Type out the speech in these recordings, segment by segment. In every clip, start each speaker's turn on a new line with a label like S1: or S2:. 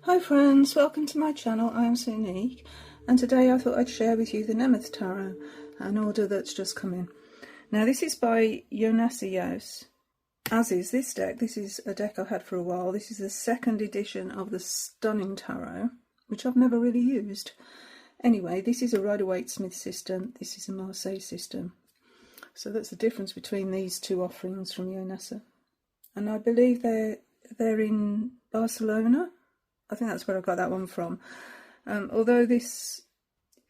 S1: Hi friends, welcome to my channel. I am Sunique, and today I thought I'd share with you the Nemeth Tarot, an order that's just come in. Now this is by Jonasa Jaus, as is this deck. This is a deck I've had for a while. This is the second edition of the Stunning Tarot, which I've never really used. Anyway, this is a Rider-Waite-Smith system, this is a Marseille system. So that's the difference between these two offerings from Jonasa. And I believe they're in Barcelona. I think that's where I got that one from. Although this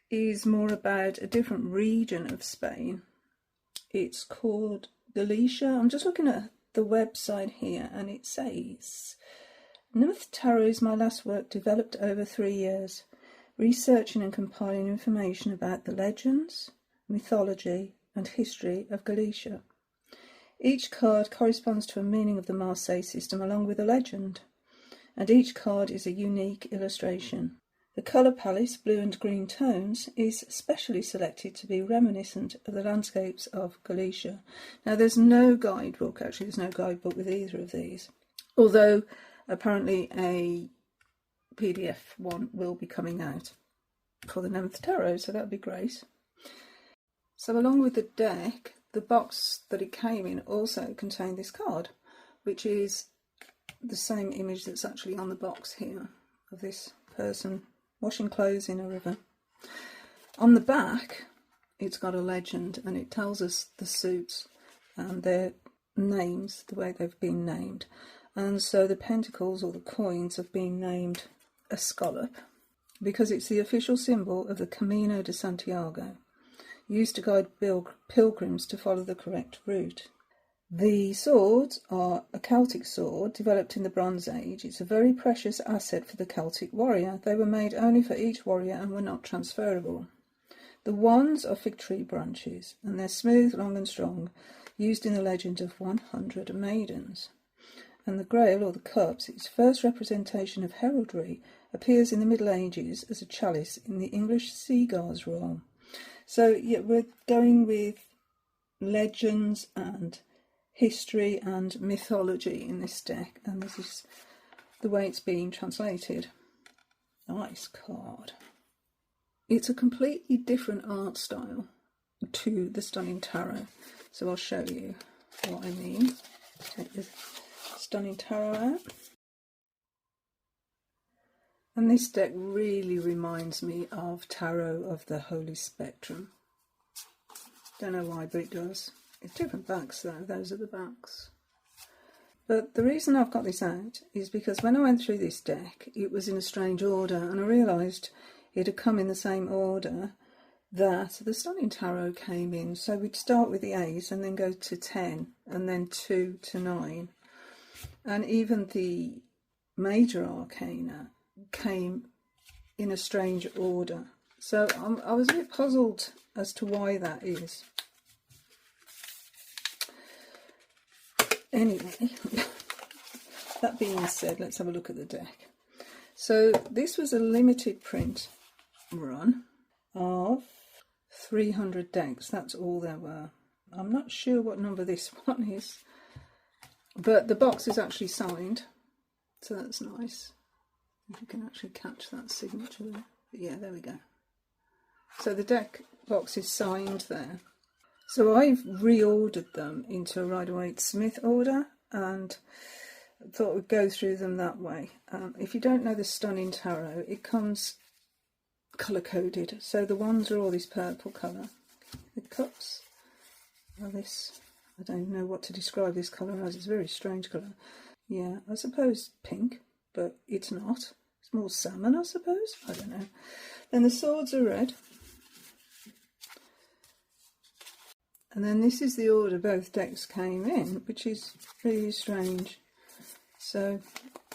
S1: is more about a different region of Spain. It's called Galicia. I'm just looking at the website here and it says, Nemeth Tarot is my last work developed over 3 years, researching and compiling information about the legends, mythology and history of Galicia. Each card corresponds to a meaning of the Marseille system along with a legend, and each card is a unique illustration. The colour palette, blue and green tones, is specially selected to be reminiscent of the landscapes of Galicia. Now there's no guidebook, actually there's no guidebook with either of these, although apparently a PDF one will be coming out for the Nemeth Tarot, so that'd be great. So along with the deck, the box that it came in also contained this card, which is the same image that's actually on the box here of this person washing clothes in a river. On the back it's got a legend and it tells us the suits and their names, the way they've been named. And so the pentacles or the coins have been named a scallop because it's the official symbol of the Camino de Santiago, used to guide pilgrims to follow the correct route. The swords are a Celtic sword developed in the Bronze Age. It's a very precious asset for the Celtic warrior. They were made only for each warrior and were not transferable. The wands are fig tree branches and they're smooth, long and strong, used in the legend of 100 maidens. And the grail, or the cups, its first representation of heraldry, appears in the Middle Ages as a chalice in the English Seaguar's role. So yeah, we're going with legends and history and mythology in this deck, and this is the way it's being translated. Nice card. It's a completely different art style to the Stunning Tarot, so I'll show you what I mean. Take the Stunning Tarot out. And this deck really reminds me of Tarot of the Holy Spectrum. Don't know why, but it does. It's different backs though, those are the backs. But the reason I've got this out is because when I went through this deck, it was in a strange order, and I realised it had come in the same order that the Stunning Tarot came in. So we'd start with the 8 and then go to 10 and then 2 to 9. And even the major arcana came in a strange order. So I was a bit puzzled as to why that is. Anyway, that being said, let's have a look at the deck. So this was a limited print run of 300 decks. That's all there were. I'm not sure what number this one is, but the box is actually signed, so that's nice. If you can actually catch that signature there. But yeah, there we go. So the deck box is signed there. So I've reordered them into a Rider-Waite-Smith order and thought we'd go through them that way. If you don't know the Stunning Tarot, it comes colour-coded. So the wands are all this purple colour. The cups are this, I don't know what to describe this colour as, it's a very strange colour. Yeah, I suppose pink, but it's not. It's more salmon, I suppose. I don't know. Then the swords are red. And then this is the order both decks came in, which is really strange. So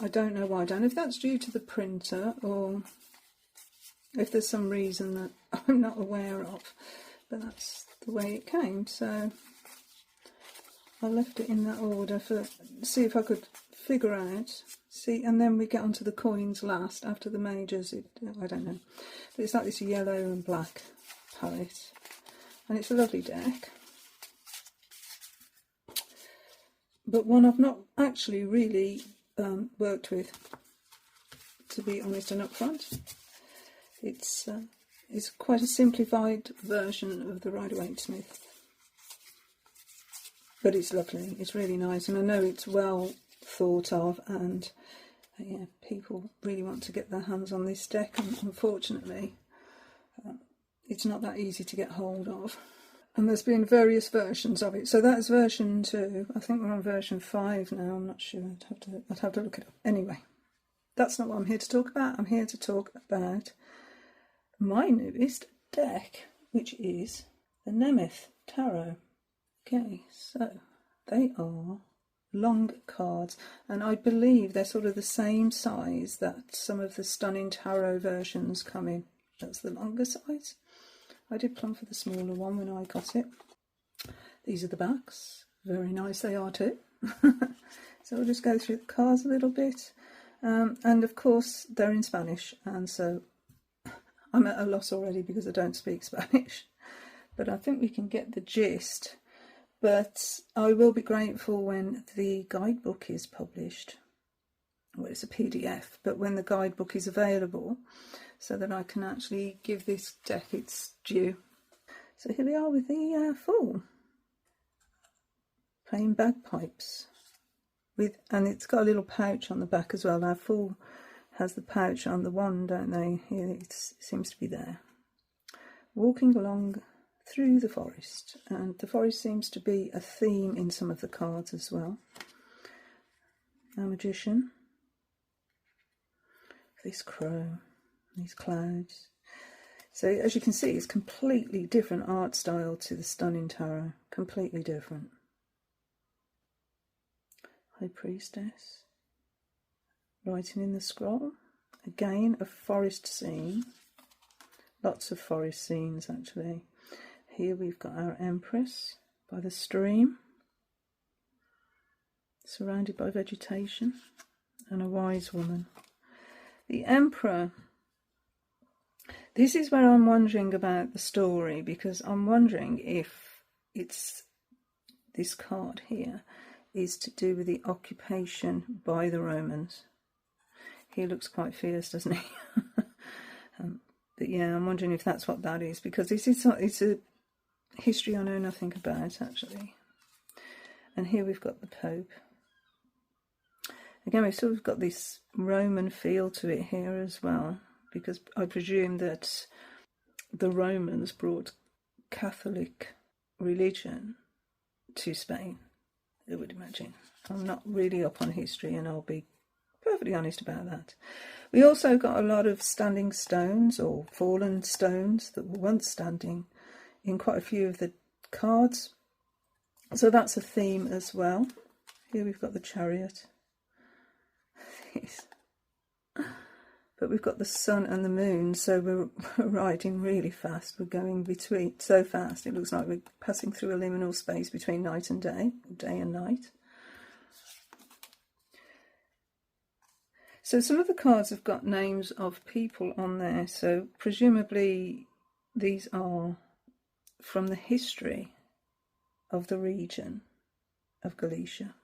S1: I don't know why. I don't know if that's due to the printer or if there's some reason that I'm not aware of. But that's the way it came. So I left it in that order for see if I could figure out. See, and then we get onto the coins last after the majors. I don't know. But it's like this yellow and black palette, and it's a lovely deck. But one I've not actually really worked with, to to be honest and upfront. It's quite a simplified version of the Rider-Waite-Smith, but it's lovely. It's really nice, and I know it's well thought of, and yeah, people really want to get their hands on this deck, and unfortunately it's not that easy to get hold of. And there's been various versions of it. So that's version 2. I think we're on version 5 now. I'm not sure. I'd have to look it up. Anyway, that's not what I'm here to talk about. I'm here to talk about my newest deck, which is the Nemeth Tarot. Okay, so they are long cards, and I believe they're sort of the same size that some of the Stunning Tarot versions come in. That's the longer size. I did plan for the smaller one when I got it. These are the backs. Very nice they are too. So we'll just go through the cards a little bit. And of course they're in Spanish, and so I'm at a loss already because I don't speak Spanish. But I think we can get the gist. But I will be grateful when the guidebook is published. Well, it's a PDF, but when the guidebook is available, so that I can actually give this deck its due. So here we are with the Fool, playing bagpipes, and it's got a little pouch on the back as well. Our Fool has the pouch on the wand, don't they? Here it seems to be there. Walking along through the forest, and the forest seems to be a theme in some of the cards as well. Our Magician, this crow, these clouds. So as you can see, it's completely different art style to the Stunning Tarot, completely different. High Priestess, writing in the scroll, again a forest scene, lots of forest scenes actually. Here we've got our Empress by the stream, surrounded by vegetation, and a wise woman. The Emperor, this is where I'm wondering about the story, because I'm wondering if it's this card here is to do with the occupation by the Romans. He looks quite fierce, doesn't he? But yeah, I'm wondering if that's what that is, because it's a history I know nothing about actually. And here we've got the Pope. Again, we've sort of got this Roman feel to it here as well, because I presume that the Romans brought Catholic religion to Spain, I would imagine. I'm not really up on history, and I'll be perfectly honest about that. We also got a lot of standing stones or fallen stones that were once standing in quite a few of the cards. So that's a theme as well. Here we've got the Chariot. But we've got the sun and the moon, so we're riding really fast. We're going between, so fast it looks like we're passing through a liminal space between night and day, day and night. So some of the cards have got names of people on there, so presumably these are from the history of the region of Galicia.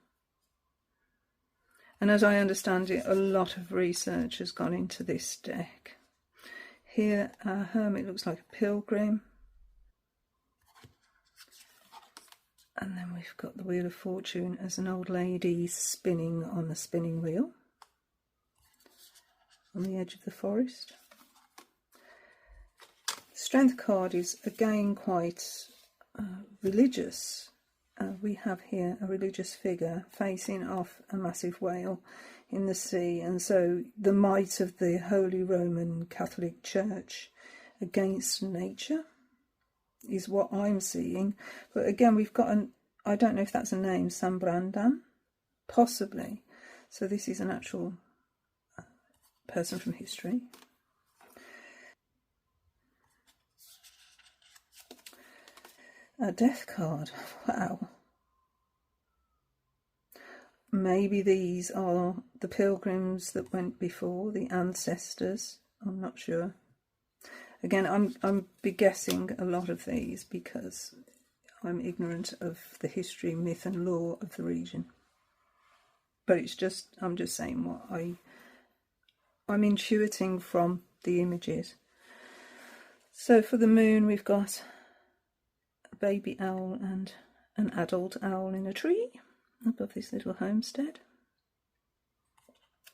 S1: And as I understand it, a lot of research has gone into this deck. Here, our hermit looks like a pilgrim. And then we've got the Wheel of Fortune as an old lady spinning on a spinning wheel on the edge of the forest. The Strength card is again quite religious. We have here a religious figure facing off a massive whale in the sea, and so the might of the Holy Roman Catholic Church against nature is what I'm seeing. But again, we've got I don't know if that's a name, San Brandan, possibly. So this is an actual person from history. A death card, wow. Maybe these are the pilgrims that went before, the ancestors, I'm not sure. Again, I'm be guessing a lot of these because I'm ignorant of the history, myth and lore of the region. But it's just, I'm just saying what I'm intuiting from the images. So for the moon, we've got a baby owl and an adult owl in a tree above this little homestead.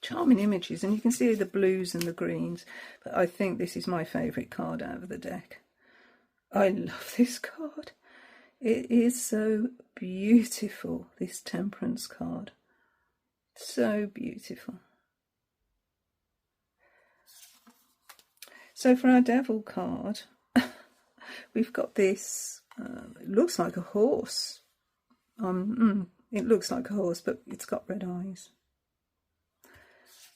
S1: Charming images, and you can see the blues and the greens, but I think this is my favourite card out of the deck. I love this card. It is so beautiful, this Temperance card. So beautiful. So for our Devil card, we've got this, it looks like a horse. It looks like a horse, but it's got red eyes.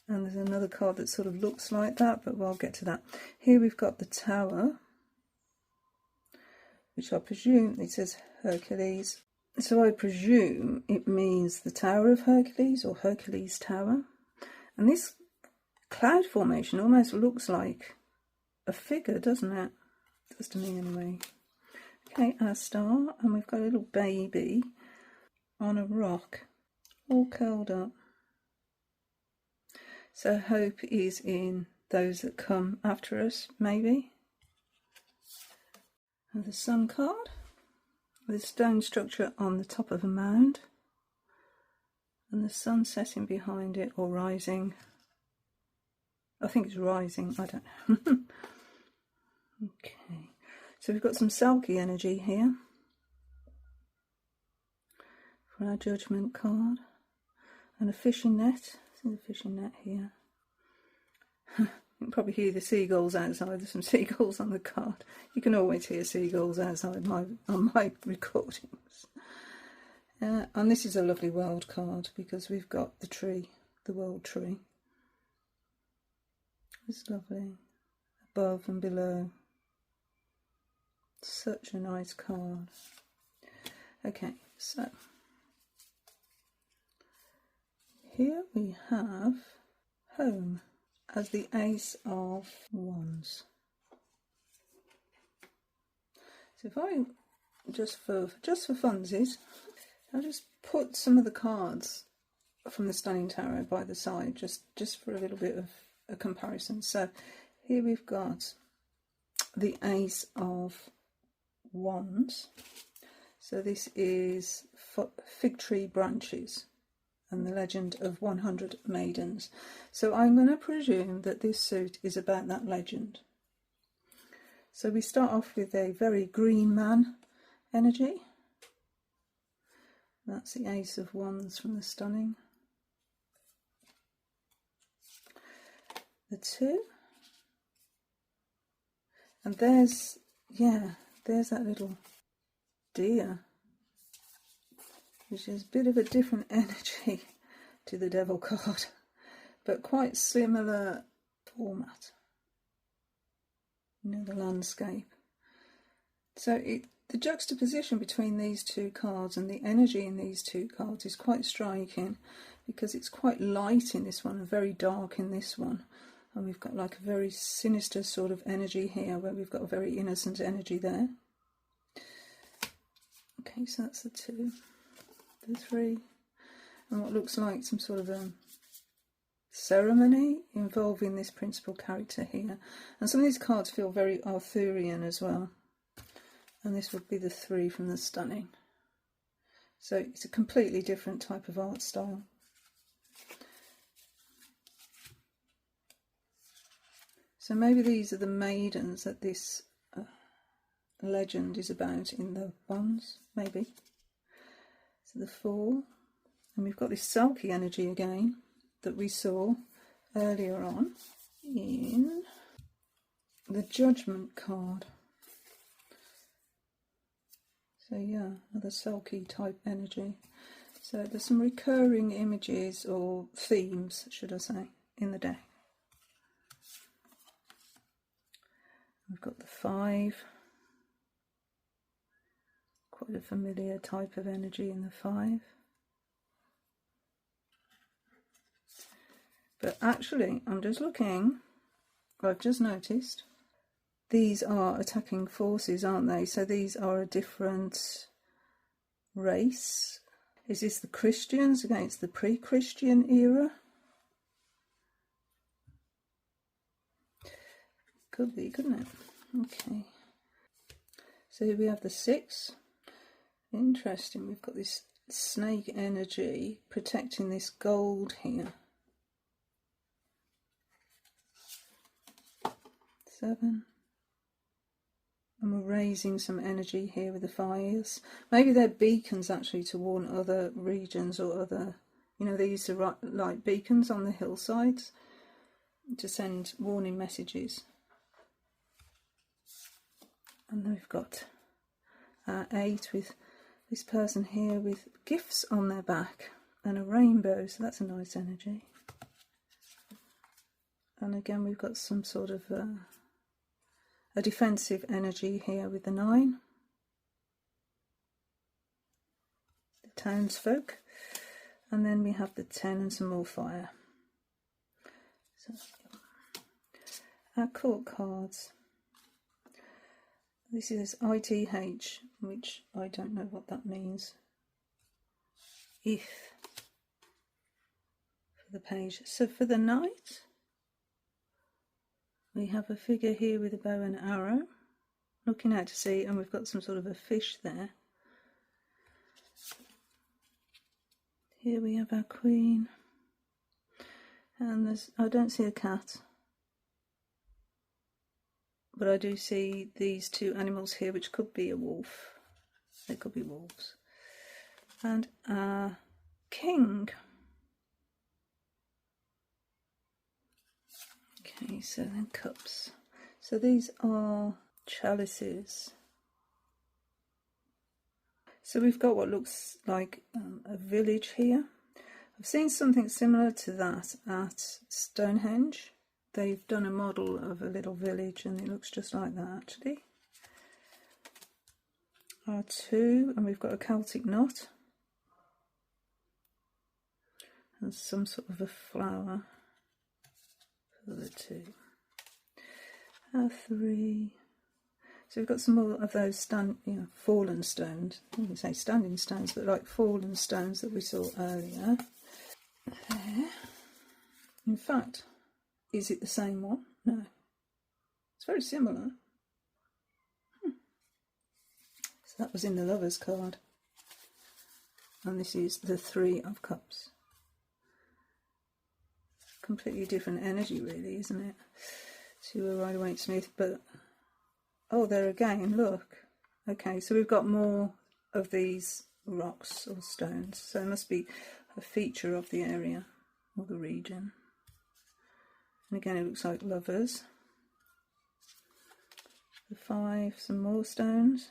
S1: And there's another card that sort of looks like that, but I'll get to that. Here we've got the Tower, which I presume, it says Hercules. So I presume it means the Tower of Hercules or Hercules Tower. And this cloud formation almost looks like a figure, doesn't it? It does to me anyway. Okay, our star, and we've got a little baby on a rock, all curled up. So hope is in those that come after us, maybe. And the Sun card, with a stone structure on the top of a mound, and the sun setting behind it, or rising. I think it's rising, I don't know. Okay, so we've got some Selkie energy here for our Judgment card, and a fishing net. There's a fishing net here. You can probably hear the seagulls outside. There's some seagulls on the card. You can always hear seagulls outside on my recordings. And this is a lovely world card because we've got the tree, the world tree. It's lovely. Above and below. Such a nice card. Okay, so here we have home as the Ace of Wands. So if I just for funsies, I'll just put some of the cards from the Stunning Tarot by the side, just for a little bit of a comparison. So here we've got the Ace of Wands. So this is fig tree branches and the legend of 100 maidens. So I'm going to presume that this suit is about that legend. So we start off with a very green man energy. That's the Ace of Wands from the Stunning. The 2. And there's that little deer, which is a bit of a different energy to the Devil card, but quite similar format. You know, the landscape. So the juxtaposition between these two cards and the energy in these two cards is quite striking, because it's quite light in this one and very dark in this one. And we've got like a very sinister sort of energy here, where we've got a very innocent energy there. Okay, so that's the 2, the 3, and what looks like some sort of a ceremony involving this principal character here. And some of these cards feel very Arthurian as well. And this would be the 3 from the Stunning. So it's a completely different type of art style. So maybe these are the maidens that this legend is about in the Wands, maybe. So the 4, and we've got this Selkie energy again that we saw earlier on in the Judgment card. So yeah, another Selkie type energy. So there's some recurring images, or themes should I say, in the deck. We've got the 5. Quite a familiar type of energy in the 5. But actually, I'm just looking, I've just noticed, these are attacking forces, aren't they? So these are a different race. Is this the Christians against the pre-Christian era? Could be, couldn't it? Okay. So here we have the 6. Interesting, we've got this snake energy protecting this gold here. 7. And we're raising some energy here with the fires. Maybe they're beacons actually to warn other regions or other, you know, they used to light beacons on the hillsides to send warning messages. And then we've got 8 with this person here with gifts on their back and a rainbow, so that's a nice energy. And again we've got some sort of a defensive energy here with the 9. The townsfolk. And then we have the 10 and some more fire. So our court cards. This is ITH, which I don't know what that means. If for the page. So for the knight, we have a figure here with a bow and arrow, looking out to sea, and we've got some sort of a fish there. Here we have our queen, and I don't see a cat, but I do see these 2 animals here, which could be a wolf. They could be wolves. And our king. Okay, so then cups. So these are chalices. So we've got what looks like a village here. I've seen something similar to that at Stonehenge. They've done a model of a little village and it looks just like that actually. Our 2, and we've got a Celtic knot. And some sort of a flower for the 2. Our 3. So we've got some more of those fallen stones. I wouldn't say standing stones, but like fallen stones that we saw earlier. There. In fact, is it the same one? No. It's very similar. So that was in the Lovers card. And this is the 3 of Cups. Completely different energy really, isn't it? To a Rider-Waite-Smith, but oh, there again, look. Okay, so we've got more of these rocks or stones. So it must be a feature of the area or the region. And again, it looks like Lovers. The 5, some more stones.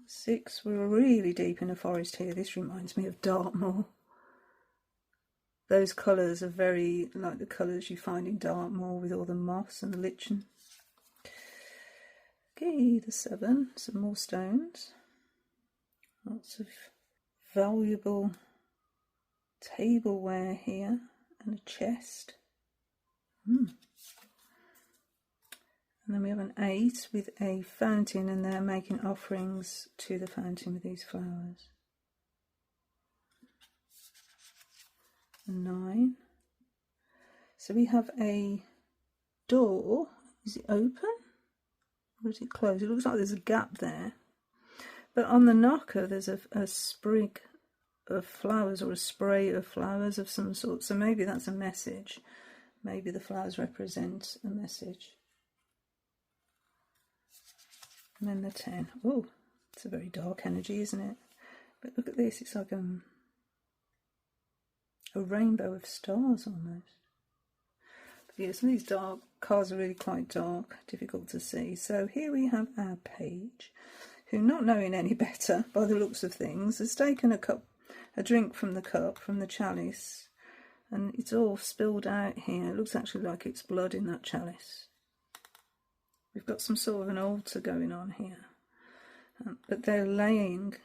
S1: 6, we're really deep in a forest here. This reminds me of Dartmoor. Those colours are very like the colours you find in Dartmoor with all the moss and the lichen. Okay, the 7, some more stones. Lots of valuable tableware here and a chest. And then we have an 8 with a fountain, and they're making offerings to the fountain with these flowers. A 9. So we have a door. Is it open? Or is it closed? It looks like there's a gap there. But on the knocker there's a sprig of flowers or a spray of flowers of some sort. So maybe that's a message. Maybe the flowers represent a message. And then the 10. Oh, it's a very dark energy, isn't it? But look at this, it's like a rainbow of stars almost. But yeah, some of these dark cards are really quite dark, difficult to see. So here we have our page, who, not knowing any better by the looks of things, has taken a drink from the cup, from the chalice, and it's all spilled out here. It looks actually like it's blood in that chalice. We've got some sort of an altar going on here, but they're laying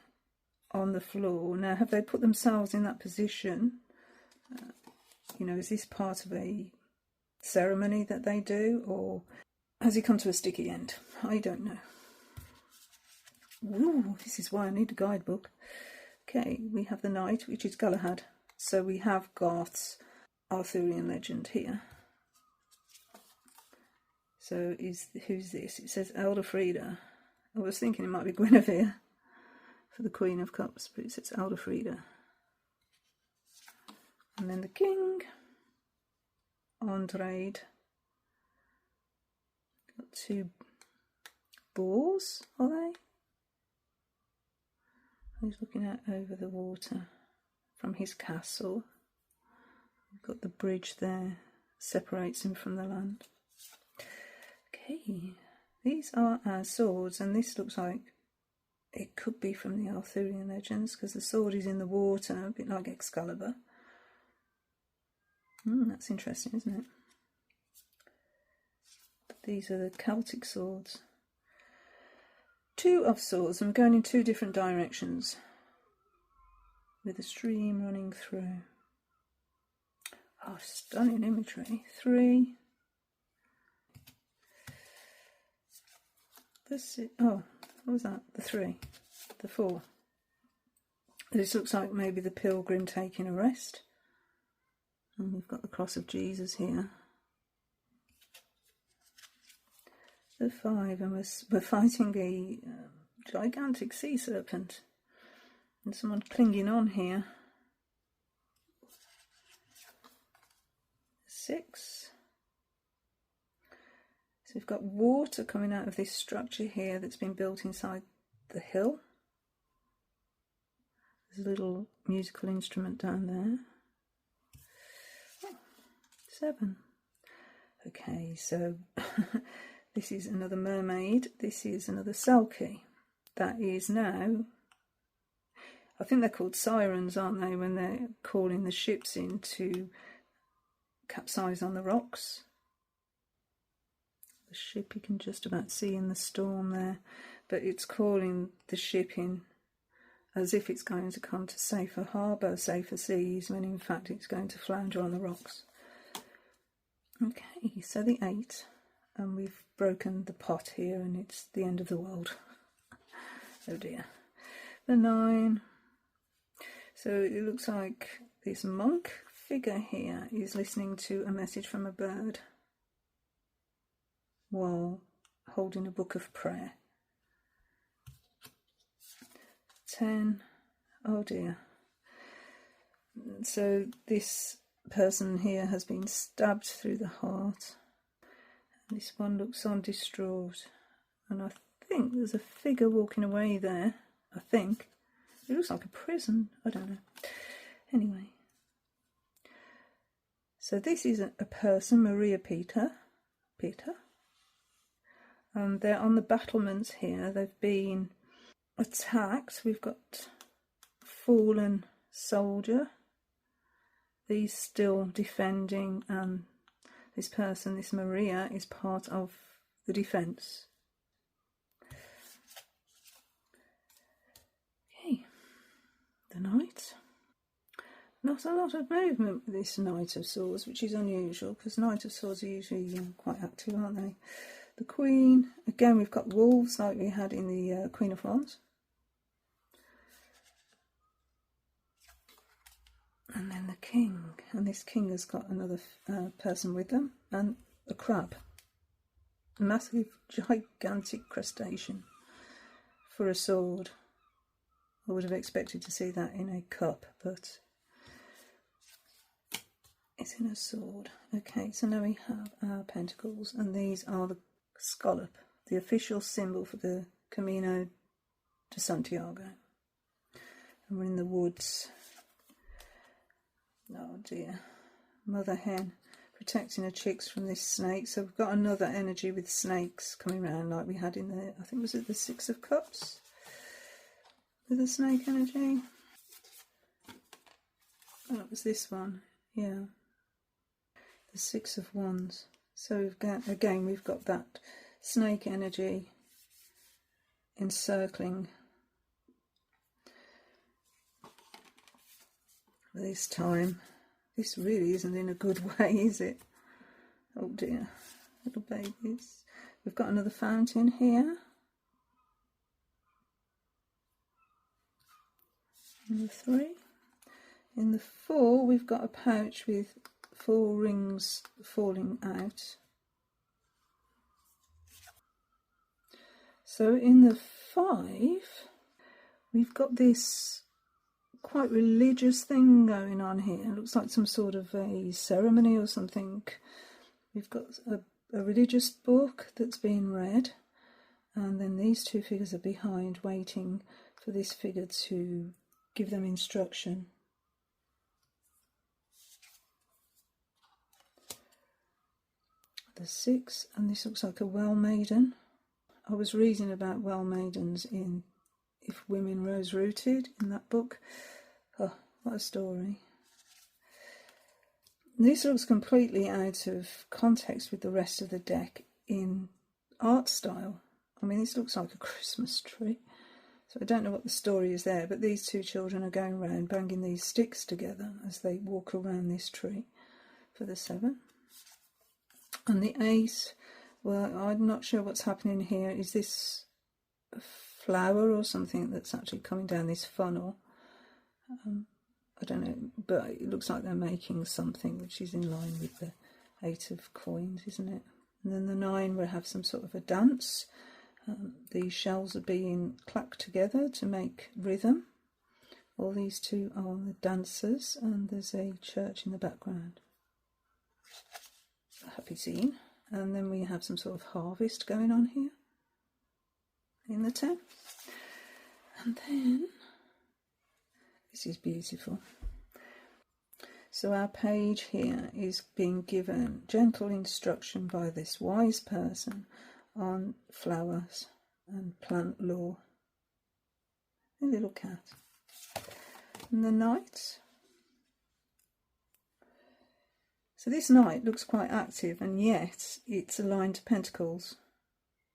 S1: on the floor. Now, have they put themselves in that position? You know, is this part of a ceremony that they do, or has it come to a sticky end? I don't know. Ooh, this is why I need a guidebook. Okay, we have the knight, which is Galahad. So we have got Arthurian legend here. So who's this? It says Elderfrida. I was thinking it might be Guinevere for the Queen of Cups, but it says Elderfrida. And then the King, Andrade. Got two boars, are they? He's looking out over the water from his castle. We've got the bridge there, separates him from the land. Okay, these are our swords, and this looks like it could be from the Arthurian legends because the sword is in the water, a bit like Excalibur. That's interesting, isn't it? These are the Celtic swords. Two of swords, and we're going in two different directions with a stream running through. Oh, stunning imagery. 3. Oh, what was that? The 3. The 4. This looks like maybe the pilgrim taking a rest. And we've got the cross of Jesus here. The 5, and we're fighting a gigantic sea serpent. And someone clinging on here. 6. So we've got water coming out of this structure here that's been built inside the hill. There's a little musical instrument down there. 7. Okay, so this is another mermaid. This is another Selkie. That is now, I think they're called sirens, aren't they, when they're calling the ships in to capsize on the rocks. The ship you can just about see in the storm there, but it's calling the ship in as if it's going to come to safer harbour, safer seas, when in fact it's going to flounder on the rocks. Okay, so the 8, and we've broken the pot here and it's the end of the world. Oh dear. The 9, so it looks like this monk figure here is listening to a message from a bird while holding a book of prayer. 10, oh dear. So this person here has been stabbed through the heart. And this one looks on distraught. And I think there's a figure walking away there. I think. It looks like a prison. I don't know. Anyway. So this is a person, Maria Peter. They're on the battlements here. They've been attacked. We've got fallen soldier. These still defending, and this person, this Maria, is part of the defence. Okay, the Knight. Not a lot of movement with this Knight of Swords, which is unusual because Knight of Swords are usually quite active, aren't they? The Queen, again we've got wolves like we had in the Queen of Wands. And then the King, and this King has got another person with them, and a crab. A massive, gigantic crustacean for a sword. I would have expected to see that in a cup, but it's in a sword. Okay, so now we have our pentacles, and these are the scallop, the official symbol for the Camino de Santiago. And we're in the woods. Oh dear. Mother hen protecting her chicks from this snake. So we've got another energy with snakes coming around like we had in the, I think was it the 6 of Cups? With the snake energy. Oh, it was this one. Yeah. The 6 of Wands. So we've got, again, we've got that snake energy encircling. This time, this really isn't in a good way, is it? Oh dear, little babies. We've got another fountain here. In the 3. In the 4, we've got a pouch with 4 rings falling out. So in the 5, we've got this quite religious thing going on here. It looks like some sort of a ceremony or something. We've got a religious book that's being read, and then these 2 figures are behind waiting for this figure to give them instruction. The 6, and this looks like a well maiden. I was reading about well maidens in If Women Rose Rooted in that book. Oh, what a story. This looks completely out of context with the rest of the deck in art style. I mean, this looks like a Christmas tree. So I don't know what the story is there, but these 2 children are going around banging these sticks together as they walk around this tree for the 7. And the 8, well, I'm not sure what's happening here. Is this a flower or something that's actually coming down this funnel? I don't know, but it looks like they're making something which is in line with the 8 of coins, isn't it? And then the 9 will have some sort of a dance. These shells are being clacked together to make rhythm. All these 2 are the dancers, and there's a church in the background. A happy scene. And then we have some sort of harvest going on here in the 10. And then this is beautiful. So our page here is being given gentle instruction by this wise person on flowers and plant lore. A little cat. And the knight. So this knight looks quite active, and yet it's aligned to pentacles,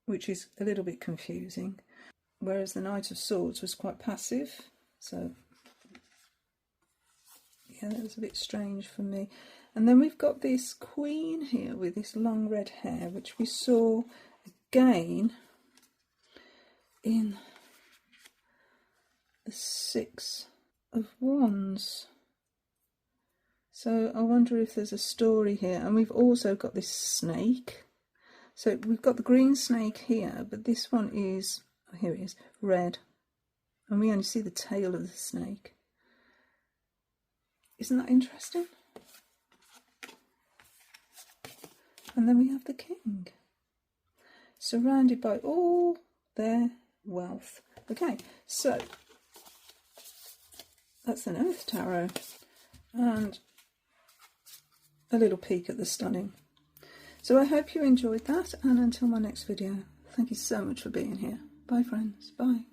S1: which is a little bit confusing. Whereas the Knight of Swords was quite passive. So yeah, that was a bit strange for me. And then we've got this queen here with this long red hair, which we saw again in the 6 of Wands. So I wonder if there's a story here. And we've also got this snake. So we've got the green snake here, but this one is, oh, here it is, red. And we only see the tail of the snake. Isn't that interesting? And then we have the king, surrounded by all their wealth. Okay, so that's the Nemeth Tarot, and a little peek at the stunning. So I hope you enjoyed that, and until my next video, thank you so much for being here. Bye friends, bye.